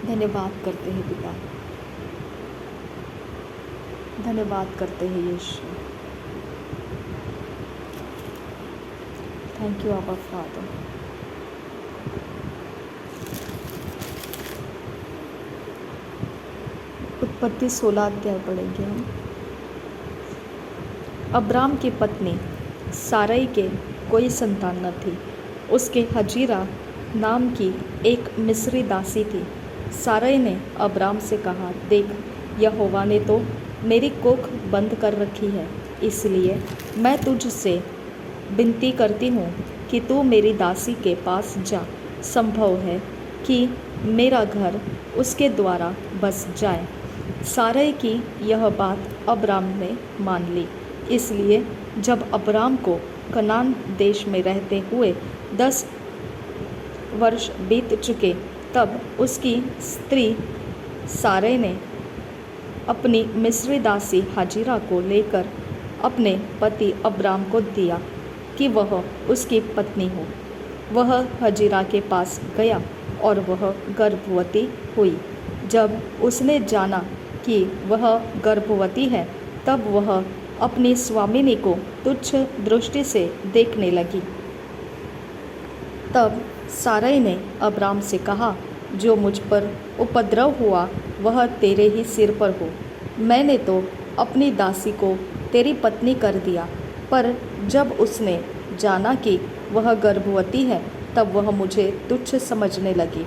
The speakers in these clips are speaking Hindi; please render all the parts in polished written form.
धन्यवाद करते हैं पिता, धन्यवाद करते हैं यीशु। Thank you our father. उत्पत्ति 16 अध्याय पढ़ेंगे हम। अब्राम की पत्नी सारई के कोई संतान न थी। उसके हजीरा नाम की एक मिस्री दासी थी। सारई ने अब्राम से कहा, देख, यहोवा ने तो मेरी कोख बंद कर रखी है, इसलिए मैं तुझसे विनती करती हूँ कि तू मेरी दासी के पास जा। संभव है कि मेरा घर उसके द्वारा बस जाए। सारई की यह बात अब्राम ने मान ली। इसलिए जब अब्राम को कनान देश में रहते हुए 10 वर्ष बीत चुके, तब उसकी स्त्री सारै ने अपनी मिस्री दासी हाजिरा को लेकर अपने पति अब्राम को दिया कि वह उसकी पत्नी हो। वह हाजिरा के पास गया और वह गर्भवती हुई। जब उसने जाना कि वह गर्भवती है, तब वह अपनी स्वामिनी को तुच्छ दृष्टि से देखने लगी। तब सारै ने अब्राम से कहा, जो मुझ पर उपद्रव हुआ वह तेरे ही सिर पर हो। मैंने तो अपनी दासी को तेरी पत्नी कर दिया, पर जब उसने जाना कि वह गर्भवती है, तब वह मुझे तुच्छ समझने लगी।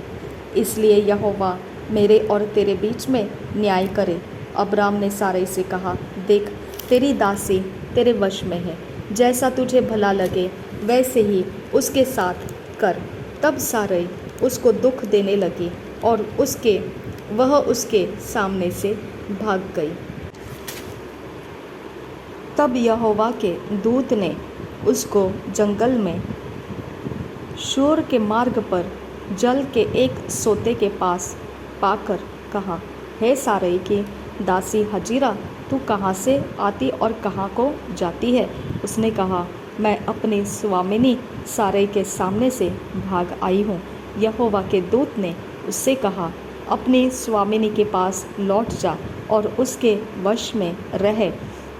इसलिए यहोवा मेरे और तेरे बीच में न्याय करे। अब्राम ने सारै से कहा, देख, तेरी दासी तेरे वश में है, जैसा तुझे भला लगे वैसे ही उसके साथ कर। तब सारै उसको दुख देने लगी और वह उसके सामने से भाग गई। तब यहोवा के दूत ने उसको जंगल में शूर के मार्ग पर जल के एक सोते के पास पाकर कहा, हे सारै की दासी हजीरा, तू कहाँ से आती और कहाँ को जाती है? उसने कहा, मैं अपनी स्वामिनी सारै के सामने से भाग आई हूँ। यहोवा के दूत ने उससे कहा, अपनी स्वामिनी के पास लौट जा और उसके वश में रह।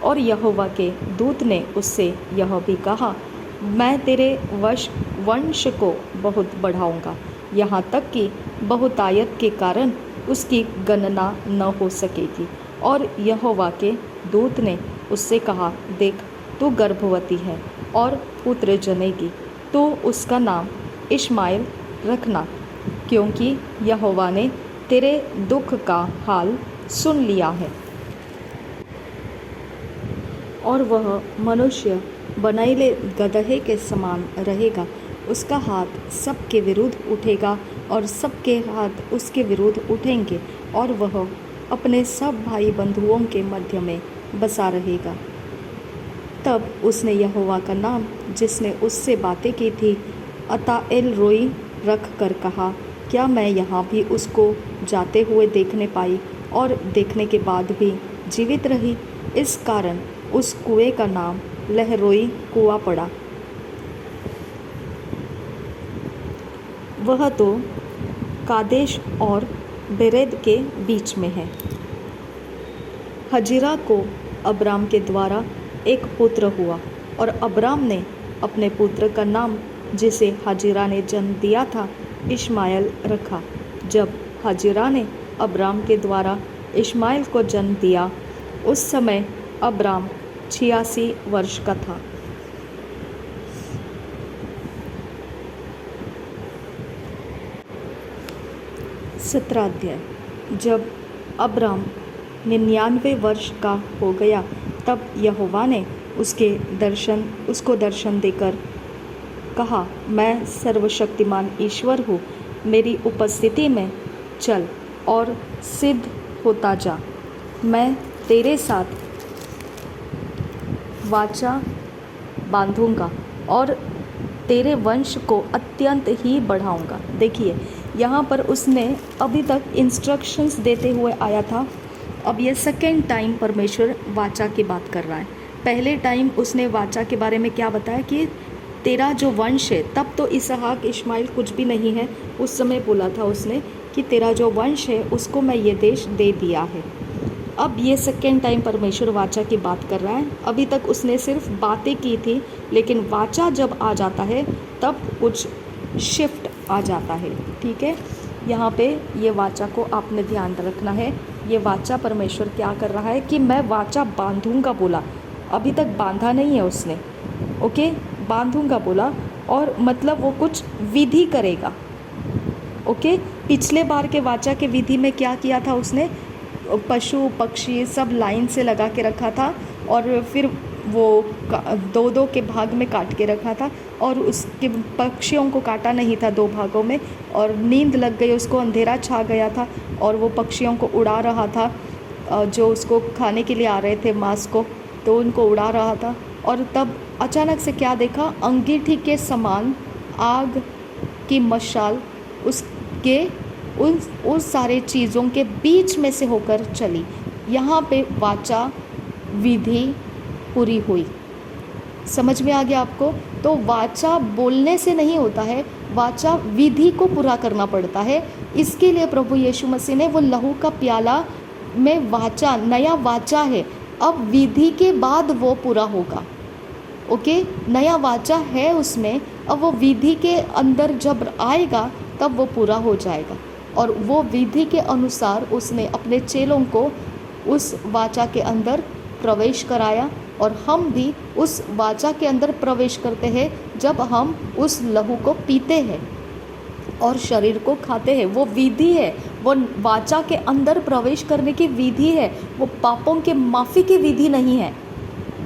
और यहोवा के दूत ने उससे यह भी कहा, मैं तेरे वंश को बहुत बढ़ाऊंगा, यहाँ तक कि बहुतायत के कारण उसकी गणना न हो सकेगी। और यहोवा के दूत ने उससे कहा, देख, तू गर्भवती है और पुत्र जनेगी। तो उसका नाम इश्माएल रखना, क्योंकि यहोवा ने तेरे दुख का हाल सुन लिया है। और वह मनुष्य बनैले गदहे के समान रहेगा। उसका हाथ सबके विरुद्ध उठेगा और सबके हाथ उसके विरुद्ध उठेंगे, और वह अपने सब भाई बंधुओं के मध्य में बसा रहेगा। तब उसने यहोवा का नाम, जिसने उससे बातें की थी, अताएल रोई रख कर कहा, क्या मैं यहाँ भी उसको जाते हुए देखने पाई और देखने के बाद भी जीवित रही? इस कारण उस कुएं का नाम लहरोई कुआं पड़ा। वह तो कादेश और बेरेद के बीच में है। हजीरा को अब्राम के द्वारा एक पुत्र हुआ, और अब्राम ने अपने पुत्र का नाम, जिसे हजीरा ने जन्म दिया था, इश्माएल रखा। जब हजीरा ने अब्राम के द्वारा इश्माएल को जन्म दिया, उस समय अब्राम 86 वर्ष का था। सत्रह अध्याय। जब अब्राम 99 वर्ष का हो गया, तब यहोवा ने उसको दर्शन देकर कहा, मैं सर्वशक्तिमान ईश्वर हूँ, मेरी उपस्थिति में चल और सिद्ध होता जा। मैं तेरे साथ वाचा बांधूंगा और तेरे वंश को अत्यंत ही बढ़ाऊंगा। देखिए, यहाँ पर उसने अभी तक इंस्ट्रक्शंस देते हुए आया था। अब ये सेकेंड टाइम परमेश्वर वाचा की बात कर रहा है। पहले टाइम उसने वाचा के बारे में क्या बताया कि तेरा जो वंश है, तब तो इसहाक इश्माइल कुछ भी नहीं है, उस समय बोला था उसने कि तेरा जो वंश है उसको मैं ये देश दे दिया है। अब ये सेकेंड टाइम परमेश्वर वाचा की बात कर रहा है। अभी तक उसने सिर्फ बातें की थी, लेकिन वाचा जब आ जाता है तब कुछ शिफ्ट आ जाता है। ठीक है, यहाँ पे ये वाचा को आपने ध्यान रखना है। ये वाचा परमेश्वर क्या कर रहा है कि मैं वाचा बांधूंगा बोला, अभी तक बांधा नहीं है उसने। ओके, बांधूंगा बोला और मतलब वो कुछ विधि करेगा। ओके, पिछले बार के वाचा के विधि में क्या किया था उसने, पशु पक्षी सब लाइन से लगा के रखा था और फिर वो दो दो के भाग में काट के रखा था और उसके पक्षियों को काटा नहीं था दो भागों में, और नींद लग गई उसको, अंधेरा छा गया था और वो पक्षियों को उड़ा रहा था, जो उसको खाने के लिए आ रहे थे मांस को, तो उनको उड़ा रहा था। और तब अचानक से क्या देखा, अंगीठी के समान आग की मशाल उसके उन सारे चीज़ों के बीच में से होकर चली। यहाँ पे वाचा विधि पूरी हुई। समझ में आ गया आपको? तो वाचा बोलने से नहीं होता है, वाचा विधि को पूरा करना पड़ता है। इसके लिए प्रभु यीशु मसीह ने वो लहू का प्याला में वाचा, नया वाचा है, अब विधि के बाद वो पूरा होगा। ओके, नया वाचा है उसमें, अब वो विधि के अंदर जब आएगा तब वो पूरा हो जाएगा। और वो विधि के अनुसार उसने अपने चेलों को उस वाचा के अंदर प्रवेश कराया, और हम भी उस वाचा के अंदर प्रवेश करते हैं जब हम उस लहू को पीते हैं और शरीर को खाते हैं। वो विधि है, वो वाचा के अंदर प्रवेश करने की विधि है, वो पापों के माफ़ी की विधि नहीं है,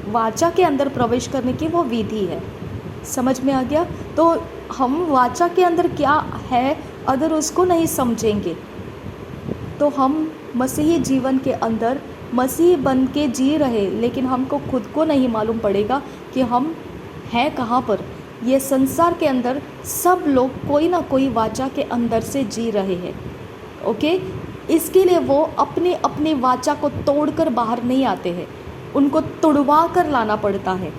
वाचा के अंदर प्रवेश करने की वो विधि है। समझ में आ गया? तो हम वाचा के अंदर क्या है अगर उसको नहीं समझेंगे तो हम मसीही जीवन के अंदर मसीह बन के जी रहे, लेकिन हमको खुद को नहीं मालूम पड़ेगा कि हम हैं कहाँ पर। ये संसार के अंदर सब लोग कोई ना कोई वाचा के अंदर से जी रहे हैं। ओके, इसके लिए वो अपनी अपनी वाचा को तोड़कर बाहर नहीं आते हैं, उनको तुड़वा कर लाना पड़ता है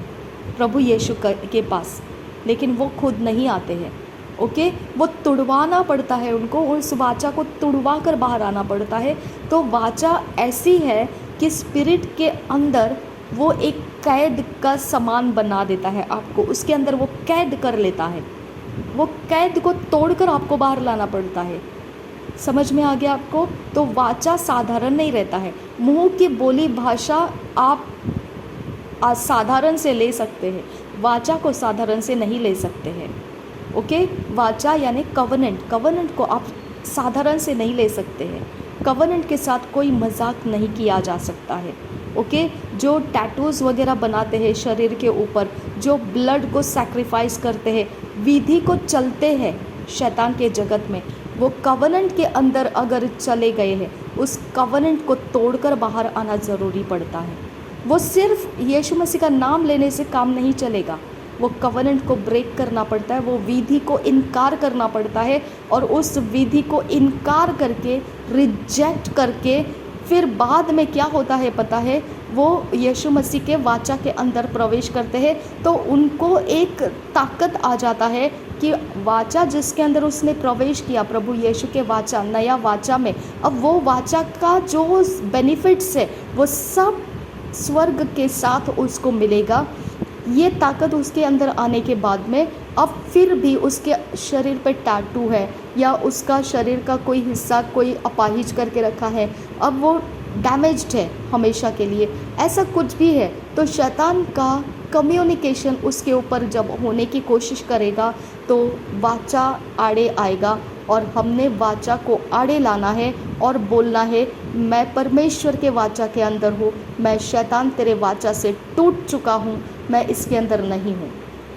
प्रभु यीशु के पास, लेकिन वो खुद नहीं आते हैं। ओके, वो तुड़वाना पड़ता है उनको, उस वाचा को तुड़वा कर बाहर आना पड़ता है। तो वाचा ऐसी है कि स्पिरिट के अंदर वो एक कैद का सामान बना देता है आपको, उसके अंदर वो कैद कर लेता है, वो कैद को तोड़कर आपको बाहर लाना पड़ता है। समझ में आ गया आपको? तो वाचा साधारण नहीं रहता है। मुंह की बोली भाषा आप साधारण से ले सकते हैं, वाचा को साधारण से नहीं ले सकते हैं। ओके, वाचा यानी कवनेंट, कवनेंट को आप साधारण से नहीं ले सकते हैं। कवनेंट के साथ कोई मजाक नहीं किया जा सकता है। ओके, जो टैटूज़ वगैरह बनाते हैं शरीर के ऊपर, जो ब्लड को सैक्रिफाइस करते हैं, विधि को चलते हैं शैतान के जगत में, वो कवनेंट के अंदर अगर चले गए हैं, उस कवनेंट को तोड़कर बाहर आना ज़रूरी पड़ता है। वो सिर्फ यीशु मसीह का नाम लेने से काम नहीं चलेगा, वो कवनेंट को ब्रेक करना पड़ता है, वो विधि को इनकार करना पड़ता है, और उस विधि को इनकार करके, रिजेक्ट करके, फिर बाद में क्या होता है पता है, वो यीशु मसीह के वाचा के अंदर प्रवेश करते हैं, तो उनको एक ताकत आ जाता है कि वाचा जिसके अंदर उसने प्रवेश किया, प्रभु यीशु के वाचा, नया वाचा में, अब वो वाचा का जो बेनिफिट्स है वो सब स्वर्ग के साथ उसको मिलेगा। ये ताकत उसके अंदर आने के बाद में अब फिर भी उसके शरीर पे टैटू है या उसका शरीर का कोई हिस्सा कोई अपाहिज करके रखा है, अब वो डैमेज्ड है हमेशा के लिए, ऐसा कुछ भी है, तो शैतान का कम्युनिकेशन उसके ऊपर जब होने की कोशिश करेगा तो वाचा आड़े आएगा, और हमने वाचा को आड़े लाना है और बोलना है, मैं परमेश्वर के वाचा के अंदर हूँ, मैं शैतान तेरे वाचा से टूट चुका हूँ, मैं इसके अंदर नहीं हूँ,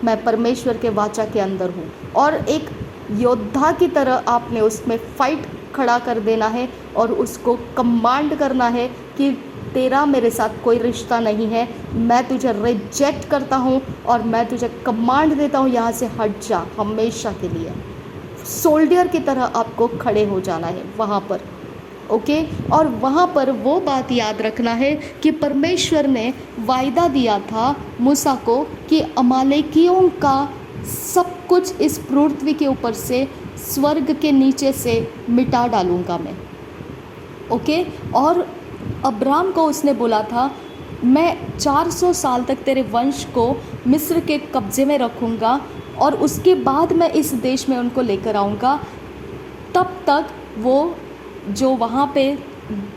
मैं परमेश्वर के वाचा के अंदर हूँ। और एक योद्धा की तरह आपने उसमें फाइट खड़ा कर देना है और उसको कमांड करना है कि तेरा मेरे साथ कोई रिश्ता नहीं है, मैं तुझे रिजेक्ट करता हूँ और मैं तुझे कमांड देता हूँ, यहाँ से हट जा हमेशा के लिए। सोल्डियर की तरह आपको खड़े हो जाना है वहाँ पर। ओके, और वहाँ पर वो बात याद रखना है कि परमेश्वर ने वायदा दिया था मूसा को कि अमालेकियों का सब कुछ इस पृथ्वी के ऊपर से, स्वर्ग के नीचे से मिटा डालूंगा मैं। ओके। और अब्राम को उसने बोला था, मैं 400 साल तक तेरे वंश को मिस्र के कब्जे में रखूँगा और उसके बाद मैं इस देश में उनको लेकर आऊँगा। तब तक वो जो वहाँ पे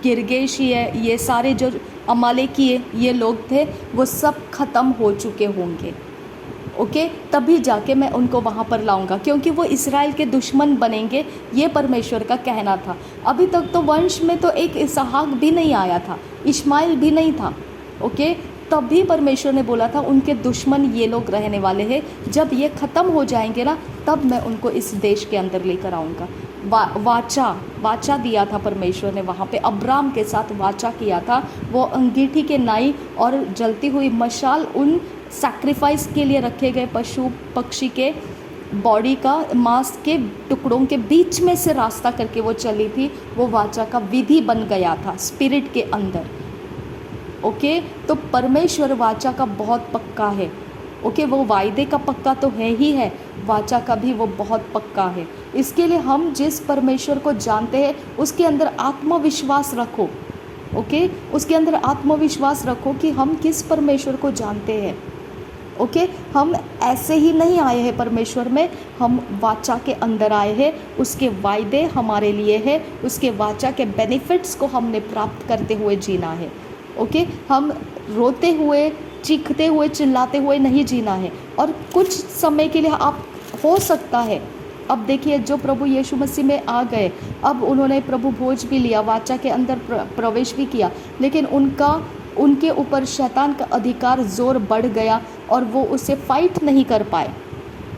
गिरगेशी है, ये सारे जो अमालेकी ये लोग थे, वो सब ख़त्म हो चुके होंगे। ओके। तभी जाके मैं उनको वहाँ पर लाऊंगा, क्योंकि वो इसराइल के दुश्मन बनेंगे, ये परमेश्वर का कहना था। अभी तक तो वंश में तो एक इसहाक भी नहीं आया था, इश्माइल भी नहीं था। ओके। तभी परमेश्वर ने बोला था उनके दुश्मन ये लोग रहने वाले हैं, जब ये ख़त्म हो जाएंगे ना, तब मैं उनको इस देश के अंदर लेकर आऊँगा। वाचा दिया था परमेश्वर ने, वहाँ पे अब्राम के साथ वाचा किया था। वो अंगीठी के नाई और जलती हुई मशाल उन सैक्रिफाइस के लिए रखे गए पशु पक्षी के बॉडी का, मांस के टुकड़ों के बीच में से रास्ता करके वो चली थी। वो वाचा का विधि बन गया था स्पिरिट के अंदर। ओके। तो परमेश्वर वाचा का बहुत पक्का है। ओके। वो वायदे का पक्का तो है ही है, वाचा का भी वो बहुत पक्का है। इसके लिए हम जिस परमेश्वर को जानते हैं उसके अंदर आत्मविश्वास रखो। ओके। उसके अंदर आत्मविश्वास रखो कि हम किस परमेश्वर को जानते हैं। ओके। हम ऐसे ही नहीं आए हैं परमेश्वर में, हम वाचा के अंदर आए हैं। उसके वायदे हमारे लिए है, उसके वाचा के बेनिफिट्स को हमने प्राप्त करते हुए जीना है। ओके। हम रोते हुए, चीखते हुए, चिल्लाते हुए नहीं जीना है। और कुछ समय के लिए आप, हो सकता है, अब देखिए जो प्रभु यीशु मसीह में आ गए, अब उन्होंने प्रभु भोज भी लिया, वाचा के अंदर प्रवेश भी किया, लेकिन उनके ऊपर शैतान का अधिकार जोर बढ़ गया और वो उसे फाइट नहीं कर पाए।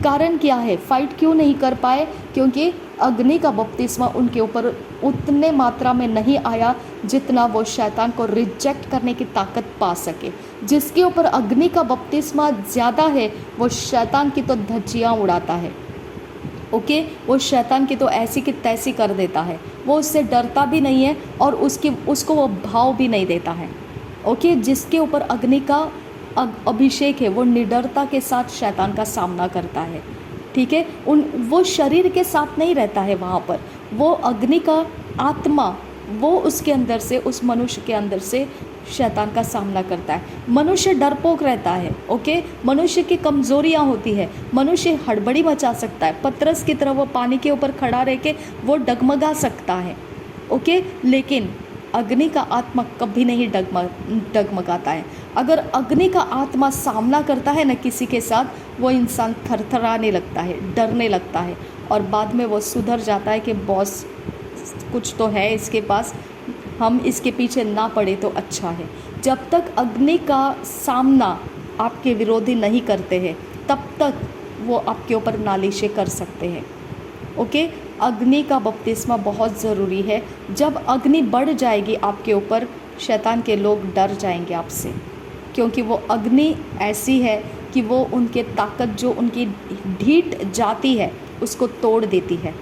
कारण क्या है, फाइट क्यों नहीं कर पाए? क्योंकि अग्नि का बपतिस्मा उनके ऊपर उतने मात्रा में नहीं आया जितना वो शैतान को रिजेक्ट करने की ताकत पा सके। जिसके ऊपर अग्नि का बपतिस्मा ज़्यादा है वो शैतान की तो धज्जियाँ उड़ाता है। ओके। वो शैतान की तो ऐसी की तैसी कर देता है, वो उससे डरता भी नहीं है और उसको वो भाव भी नहीं देता है। ओके। जिसके ऊपर अग्नि का अभिषेक है वो निडरता के साथ शैतान का सामना करता है। ठीक है। वो शरीर के साथ नहीं रहता है वहाँ पर, वो अग्नि का आत्मा, वो उसके अंदर से, उस मनुष्य के अंदर से शैतान का सामना करता है। मनुष्य डरपोक रहता है। ओके। मनुष्य की कमज़ोरियाँ होती है, मनुष्य हड़बड़ी मचा सकता है, पतरस की तरह वो पानी के ऊपर खड़ा रह के वो डगमगा सकता है। ओके। लेकिन अग्नि का आत्मा कभी नहीं डगमगाता है। अगर अग्नि का आत्मा सामना करता है ना किसी के साथ, वो इंसान थरथराने लगता है, डरने लगता है और बाद में वो सुधर जाता है कि बॉस कुछ तो है इसके पास, हम इसके पीछे ना पड़े तो अच्छा है। जब तक अग्नि का सामना आपके विरोधी नहीं करते हैं तब तक वो आपके ऊपर नालिशें कर सकते हैं। ओके। अग्नि का बपतिस्मा बहुत ज़रूरी है। जब अग्नि बढ़ जाएगी आपके ऊपर, शैतान के लोग डर जाएंगे आपसे, क्योंकि वो अग्नि ऐसी है कि वो उनके ताकत, जो उनकी ढीठ जाती है उसको तोड़ देती है।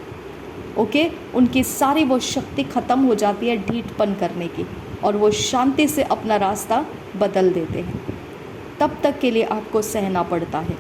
ओके। उनकी सारी वो शक्ति ख़त्म हो जाती है ढीठपन करने की, और वो शांति से अपना रास्ता बदल देते हैं। तब तक के लिए आपको सहना पड़ता है।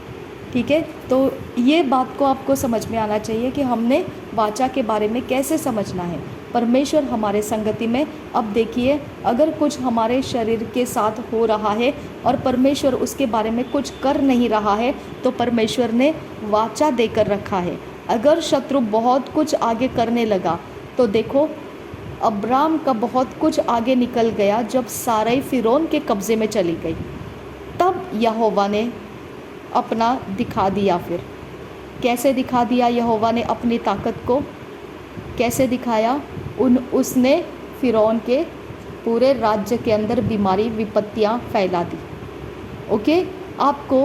ठीक है। तो ये बात को आपको समझ में आना चाहिए कि हमने वाचा के बारे में कैसे समझना है। परमेश्वर हमारे संगति में, अब देखिए, अगर कुछ हमारे शरीर के साथ हो रहा है और परमेश्वर उसके बारे में कुछ कर नहीं रहा है, तो परमेश्वर ने वाचा देकर रखा है। अगर शत्रु बहुत कुछ आगे करने लगा, तो देखो अब्राम का बहुत कुछ आगे निकल गया। जब साराई फिरौन के कब्ज़े में चली गई, तब यहोवा ने अपना दिखा दिया। फिर कैसे दिखा दिया यहोवा ने अपनी ताकत को? कैसे दिखाया? उसने फिरौन के पूरे राज्य के अंदर बीमारी, विपत्तियां फैला दी। ओके। आपको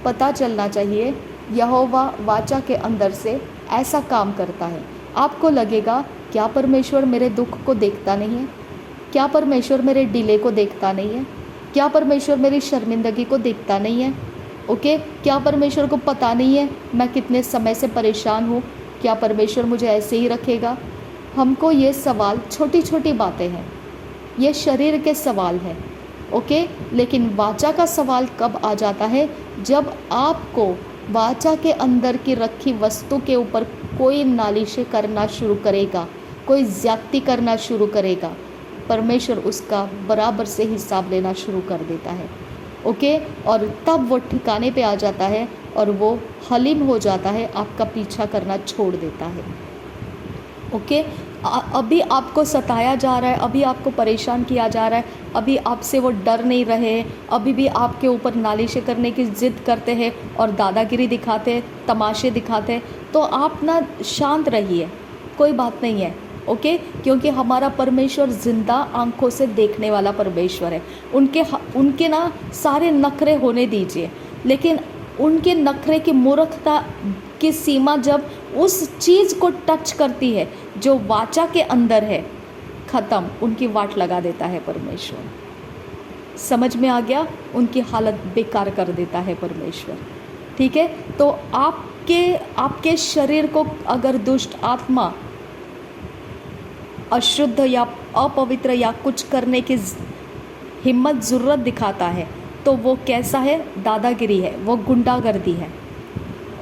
पता चलना चाहिए यहोवा वाचा के अंदर से ऐसा काम करता है। आपको लगेगा क्या परमेश्वर मेरे दुख को देखता नहीं है? क्या परमेश्वर मेरे डिले को देखता नहीं है? क्या परमेश्वर मेरी शर्मिंदगी को देखता नहीं है? ओके। क्या परमेश्वर को पता नहीं है मैं कितने समय से परेशान हूँ? क्या परमेश्वर मुझे ऐसे ही रखेगा? हमको ये सवाल, छोटी छोटी बातें हैं, ये शरीर के सवाल हैं। ओके। लेकिन वाचा का सवाल कब आ जाता है? जब आपको वाचा के अंदर की रखी वस्तु के ऊपर कोई नालिश करना शुरू करेगा, कोई ज्यादती करना शुरू करेगा, परमेश्वर उसका बराबर से हिसाब लेना शुरू कर देता है। ओके, और तब वो ठिकाने पे आ जाता है और वो हलीम हो जाता है, आपका पीछा करना छोड़ देता है। ओके, अभी आपको सताया जा रहा है, अभी आपको परेशान किया जा रहा है, अभी आपसे वो डर नहीं रहे, अभी भी आपके ऊपर नालिश करने की ज़िद करते हैं और दादागिरी दिखाते हैं, तमाशे दिखाते हैं, तो आप ना शांत रहिए, कोई बात नहीं है। ओके, क्योंकि हमारा परमेश्वर जिंदा आंखों से देखने वाला परमेश्वर है। उनके ना सारे नखरे होने दीजिए, लेकिन उनके नखरे की मूर्खता की सीमा जब उस चीज़ को टच करती है जो वाचा के अंदर है, ख़त्म, उनकी वाट लगा देता है परमेश्वर। समझ में आ गया? उनकी हालत बेकार कर देता है परमेश्वर। ठीक है, तो आपके शरीर को अगर दुष्ट आत्मा अशुद्ध या अपवित्र या कुछ करने की हिम्मत ज़रूरत दिखाता है, तो वो कैसा है? दादागिरी है, वो गुंडागर्दी है।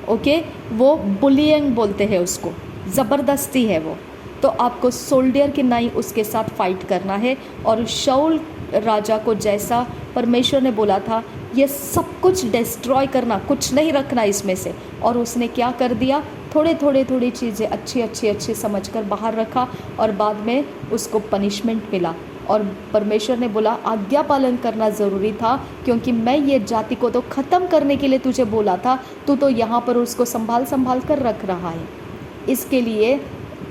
ओके, वो बुलियिंग बोलते हैं उसको, ज़बरदस्ती है वो। तो आपको सोल्डियर की नाई उसके साथ फाइट करना है। और शाऊल राजा को जैसा परमेश्वर ने बोला था, ये सब कुछ डिस्ट्रॉय करना, कुछ नहीं रखना इसमें से, और उसने क्या कर दिया? थोड़ी चीज़ें अच्छी समझकर बाहर रखा और बाद में उसको पनिशमेंट मिला। और परमेश्वर ने बोला आज्ञा पालन करना ज़रूरी था, क्योंकि मैं ये जाति को तो ख़त्म करने के लिए तुझे बोला था, तू तो यहाँ पर उसको संभाल कर रख रहा है। इसके लिए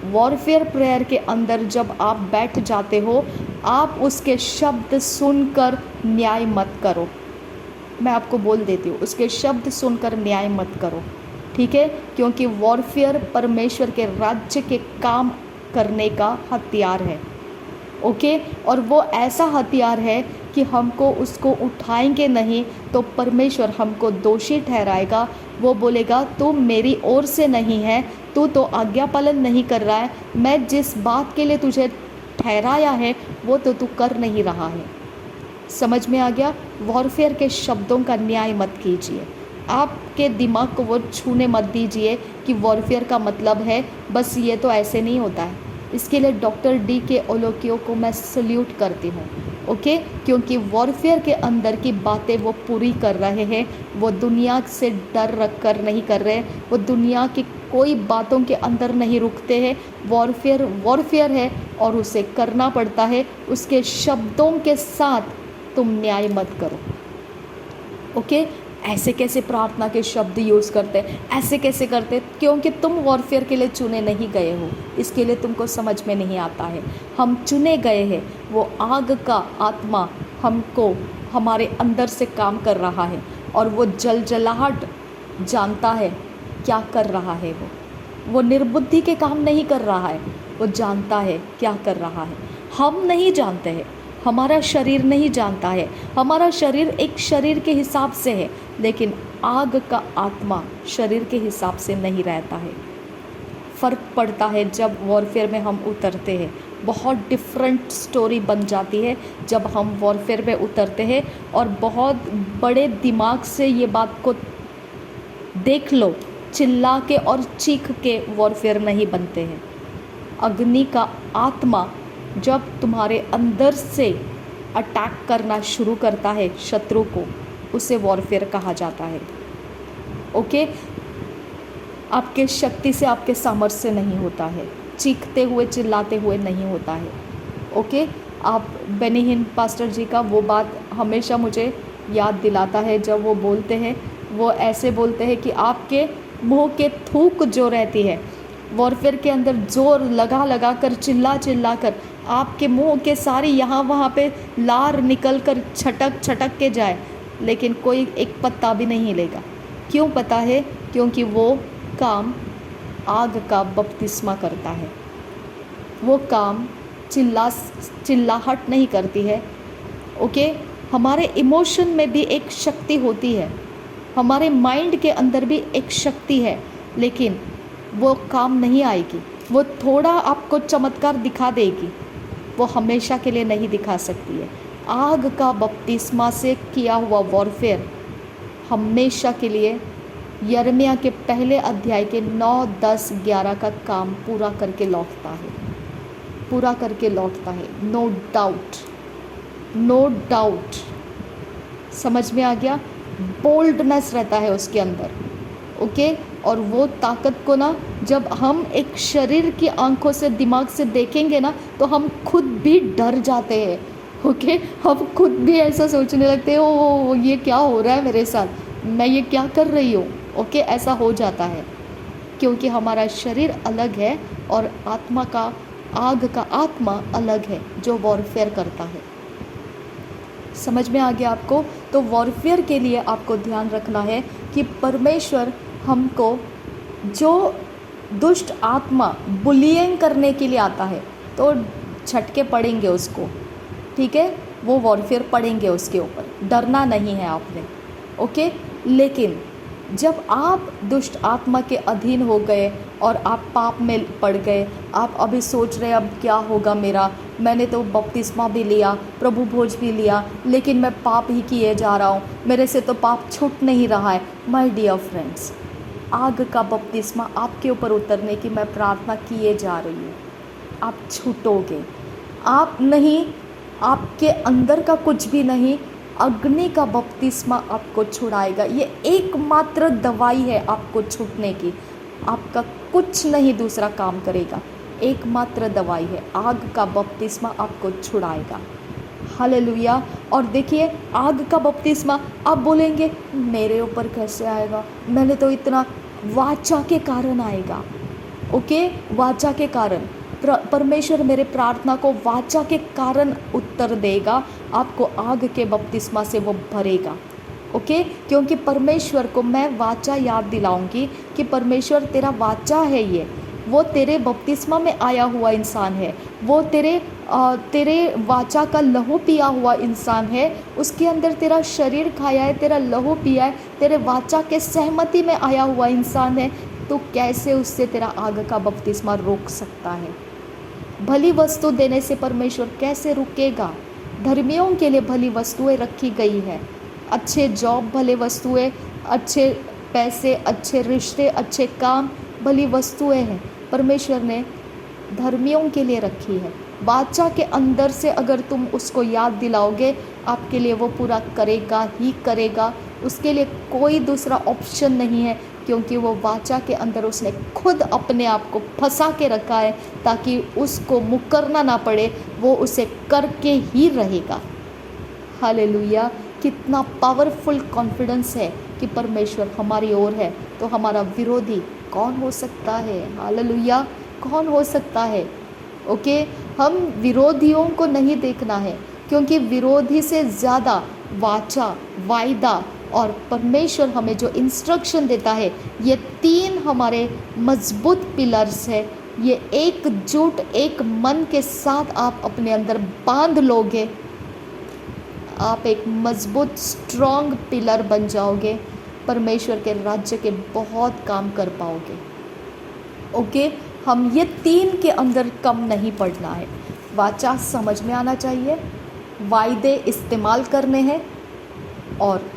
वॉरफेयर प्रेयर के अंदर जब आप बैठ जाते हो, आप उसके शब्द सुनकर न्याय मत करो। मैं आपको बोल देती हूँ, उसके शब्द सुनकर न्याय मत करो। ठीक है, क्योंकि वॉरफेयर परमेश्वर के राज्य के काम करने का हथियार है। ओके, और वो ऐसा हथियार है कि हमको उसको उठाएंगे नहीं तो परमेश्वर हमको दोषी ठहराएगा। वो बोलेगा तू मेरी ओर से नहीं है, तू तो आज्ञा पालन नहीं कर रहा है, मैं जिस बात के लिए तुझे ठहराया है वो तो तू कर नहीं रहा है। समझ में आ गया? वॉरफेयर के शब्दों का न्याय मत कीजिए, आपके दिमाग को वो छूने मत दीजिए कि वॉरफेयर का मतलब है बस ये तो ऐसे नहीं होता है। इसके लिए डॉक्टर D.K. ओलोकियो को मैं सल्यूट करती हूँ। ओके, क्योंकि वॉरफेयर के अंदर की बातें वो पूरी कर रहे हैं। वो दुनिया से डर रख कर नहीं कर रहे, वो दुनिया की कोई बातों के अंदर नहीं रुकते हैं। वॉरफेयर है और उसे करना पड़ता है। उसके शब्दों के साथ तुम न्याय मत करो। ओके, ऐसे कैसे प्रार्थना के शब्द यूज़ करते, ऐसे कैसे करते? क्योंकि तुम वॉरफेयर के लिए चुने नहीं गए हो, इसके लिए तुमको समझ में नहीं आता है। हम चुने गए हैं, वो आग का आत्मा हमको हमारे अंदर से काम कर रहा है और वो जलजलाहट जानता है क्या कर रहा है। वो निर्बुद्धि के काम नहीं कर रहा है, वो जानता है क्या कर रहा है। हम नहीं जानते हैं, हमारा शरीर नहीं जानता है। हमारा शरीर एक शरीर के हिसाब से है, लेकिन आग का आत्मा शरीर के हिसाब से नहीं रहता है। फ़र्क पड़ता है जब वॉरफेयर में हम उतरते हैं। बहुत डिफरेंट स्टोरी बन जाती है जब हम वॉरफेयर में उतरते हैं। और बहुत बड़े दिमाग से ये बात को देख लो, चिल्ला के और चीख के वॉरफेयर नहीं बनते हैं। अग्नि का आत्मा जब तुम्हारे अंदर से अटैक करना शुरू करता है शत्रु को, उसे वॉरफेयर कहा जाता है। ओके, आपके शक्ति से, आपके सामर्थ्य से नहीं होता है, चीखते हुए चिल्लाते हुए नहीं होता है। ओके, आप बेनी हिन पास्टर जी का वो बात हमेशा मुझे याद दिलाता है जब वो बोलते हैं, वो ऐसे बोलते हैं कि आपके मुंह के थूक जो रहती है वॉरफेयर के अंदर, जोर लगा कर चिल्ला कर आपके मुंह के सारी यहाँ वहाँ पे लार निकल कर छटक के जाए, लेकिन कोई एक पत्ता भी नहीं हिलेगा। क्यों पता है? क्योंकि वो काम आग का बपतिस्मा करता है। वो काम चिल्लाहट नहीं करती है। ओके, हमारे इमोशन में भी एक शक्ति होती है, हमारे माइंड के अंदर भी एक शक्ति है, लेकिन वो काम नहीं आएगी। वो थोड़ा आपको चमत्कार दिखा देगी, वो हमेशा के लिए नहीं दिखा सकती है। आग का बपतिस्मा से किया हुआ वॉरफेयर हमेशा के लिए यिर्मयाह के पहले अध्याय के 9, 10, 11 का काम पूरा करके लौटता है, पूरा करके लौटता है। No doubt, no doubt. समझ में आ गया? बोल्डनेस रहता है उसके अंदर। ओके, और वो ताकत को ना जब हम एक शरीर की आंखों से, दिमाग से देखेंगे ना, तो हम खुद भी डर जाते हैं। ओके, हम खुद भी ऐसा सोचने लगते हैं, ओ ये क्या हो रहा है मेरे साथ, मैं ये क्या कर रही हूँ। ओके, ऐसा हो जाता है क्योंकि हमारा शरीर अलग है और आत्मा का, आग का आत्मा अलग है जो वॉरफेयर करता है। समझ में आ गया आपको? तो वॉरफेयर के लिए आपको ध्यान रखना है कि परमेश्वर हमको, जो दुष्ट आत्मा बुलियिंग करने के लिए आता है, तो झटके पड़ेंगे उसको, ठीक है, वो वॉरफेयर पड़ेंगे उसके ऊपर, डरना नहीं है आपने। ओके, लेकिन जब आप दुष्ट आत्मा के अधीन हो गए और आप पाप में पड़ गए, आप अभी सोच रहे अब क्या होगा मेरा, मैंने तो बपतिस्मा भी लिया, प्रभु भोज भी लिया, लेकिन मैं पाप ही किए जा रहा हूँ, मेरे से तो पाप छूट नहीं रहा है। माय डियर फ्रेंड्स, आग का बपतिस्मा आपके ऊपर उतरने की मैं प्रार्थना किए जा रही हूँ। आप छूटोगे, आप नहीं, आपके अंदर का कुछ भी नहीं, अग्नि का बपतिस्मा आपको छुड़ाएगा। ये एकमात्र दवाई है आपको छूटने की, आपका कुछ नहीं दूसरा काम करेगा, एकमात्र दवाई है, आग का बपतिस्मा आपको छुड़ाएगा। हालेलुया। और देखिए, आग का बपतिस्मा आप बोलेंगे मेरे ऊपर कैसे आएगा, मैंने तो इतना, वाचा के कारण आएगा। ओके, वाचा के कारण परमेश्वर मेरे प्रार्थना को वाचा के कारण उत्तर देगा, आपको आग के बपतिस्मा से वो भरेगा। ओके, क्योंकि परमेश्वर को मैं वाचा याद दिलाऊंगी कि परमेश्वर तेरा वाचा है, ये वो तेरे बपतिस्मा में आया हुआ इंसान है, वो तेरे वाचा का लहू पिया हुआ इंसान है, उसके अंदर तेरा शरीर खाया है, तेरा लहू पिया है, तेरे वाचा के सहमति में आया हुआ इंसान है, तो कैसे उससे तेरा आग का बपतिस्मा रोक सकता है? भली वस्तु देने से परमेश्वर कैसे रुकेगा? धर्मियों के लिए भली वस्तुएं रखी गई है, अच्छे जॉब भले वस्तुएं, अच्छे पैसे, अच्छे रिश्ते, अच्छे काम, भली वस्तुएं हैं, परमेश्वर ने धर्मियों के लिए रखी है। वाचा के अंदर से अगर तुम उसको याद दिलाओगे, आपके लिए वो पूरा करेगा ही करेगा, उसके लिए कोई दूसरा ऑप्शन नहीं है, क्योंकि वो वाचा के अंदर उसने खुद अपने आप को फंसा के रखा है ताकि उसको मुकरना ना पड़े, वो उसे करके ही रहेगा। हालेलुया। कितना पावरफुल कॉन्फिडेंस है कि परमेश्वर हमारी ओर है, तो हमारा विरोधी कौन हो सकता है? हालेलुया, कौन हो सकता है? ओके, हम विरोधियों को नहीं देखना है, क्योंकि विरोधी से ज़्यादा वाचा, वायदा और परमेश्वर हमें जो इंस्ट्रक्शन देता है, ये तीन हमारे मजबूत पिलर्स है। ये एकजुट, एक मन के साथ आप अपने अंदर बांध लोगे, आप एक मजबूत स्ट्रॉन्ग पिलर बन जाओगे, परमेश्वर के राज्य के बहुत काम कर पाओगे। ओके, हम ये तीन के अंदर कम नहीं पड़ना है। वाचा समझ में आना चाहिए, वायदे इस्तेमाल करने हैं, और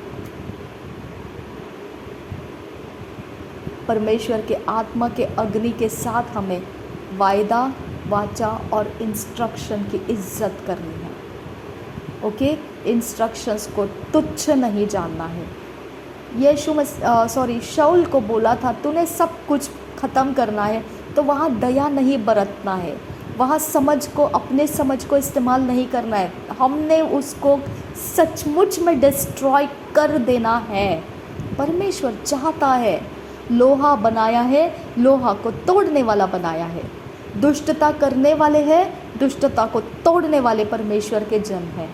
परमेश्वर के आत्मा के अग्नि के साथ हमें वायदा, वाचा और इंस्ट्रक्शन की इज्जत करनी है। ओके, इंस्ट्रक्शंस को तुच्छ नहीं जानना है। शाऊल को बोला था तूने सब कुछ ख़त्म करना है, तो वहाँ दया नहीं बरतना है, वहाँ समझ को, अपने समझ को इस्तेमाल नहीं करना है, हमने उसको सचमुच में डिस्ट्रॉय कर देना है। परमेश्वर चाहता है, लोहा बनाया है, लोहा को तोड़ने वाला बनाया है, दुष्टता करने वाले हैं, दुष्टता को तोड़ने वाले परमेश्वर के जन हैं।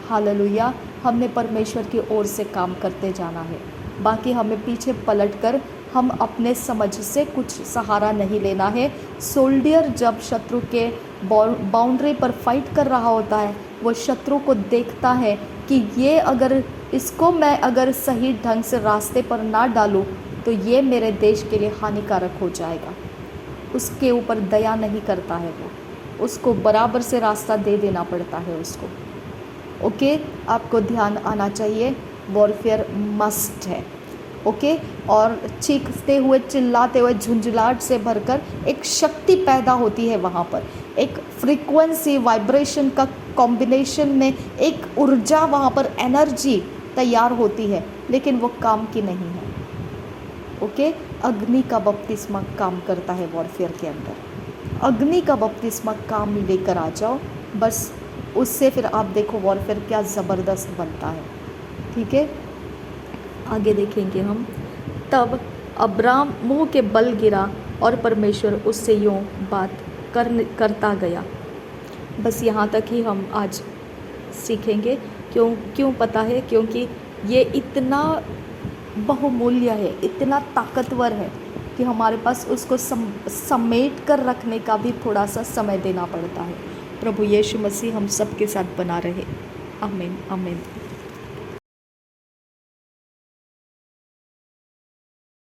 हालेलुया। हमने परमेश्वर की ओर से काम करते जाना है, बाकी हमें पीछे पलटकर हम अपने समझ से कुछ सहारा नहीं लेना है। सोल्डियर जब शत्रु के बाउंड्री पर फाइट कर रहा होता है, वो शत्रु को देखता है कि ये अगर इसको मैं अगर सही ढंग से रास्ते पर ना डालूं तो ये मेरे देश के लिए हानिकारक हो जाएगा। उसके ऊपर दया नहीं करता है, वो उसको बराबर से रास्ता दे देना पड़ता है उसको। ओके, आपको ध्यान आना चाहिए, वॉरफेयर मस्ट है। ओके, और चीखते हुए, चिल्लाते हुए, झुंझलाहट से भरकर एक शक्ति पैदा होती है वहाँ पर, एक फ्रीक्वेंसी वाइब्रेशन का कॉम्बिनेशन में एक ऊर्जा वहाँ पर, एनर्जी तैयार होती है, लेकिन वो काम की नहीं है। ओके, अग्नि का बपतिस्मा काम करता है वॉरफेयर के अंदर। अग्नि का बपतिस्मा काम लेकर आ जाओ, बस उससे फिर आप देखो वॉरफेयर क्या ज़बरदस्त बनता है। ठीक है, आगे देखेंगे हम। तब अब्राम मुंह के बल गिरा और परमेश्वर उससे यूँ बात करता गया। बस यहाँ तक ही हम आज सीखेंगे। क्यों पता है? क्योंकि ये इतना बहुमूल्य है, इतना ताकतवर है कि हमारे पास उसको समेट कर रखने का भी थोड़ा सा समय देना पड़ता है। प्रभु यीशु मसीह हम सब के साथ बना रहे। आमीन, आमीन।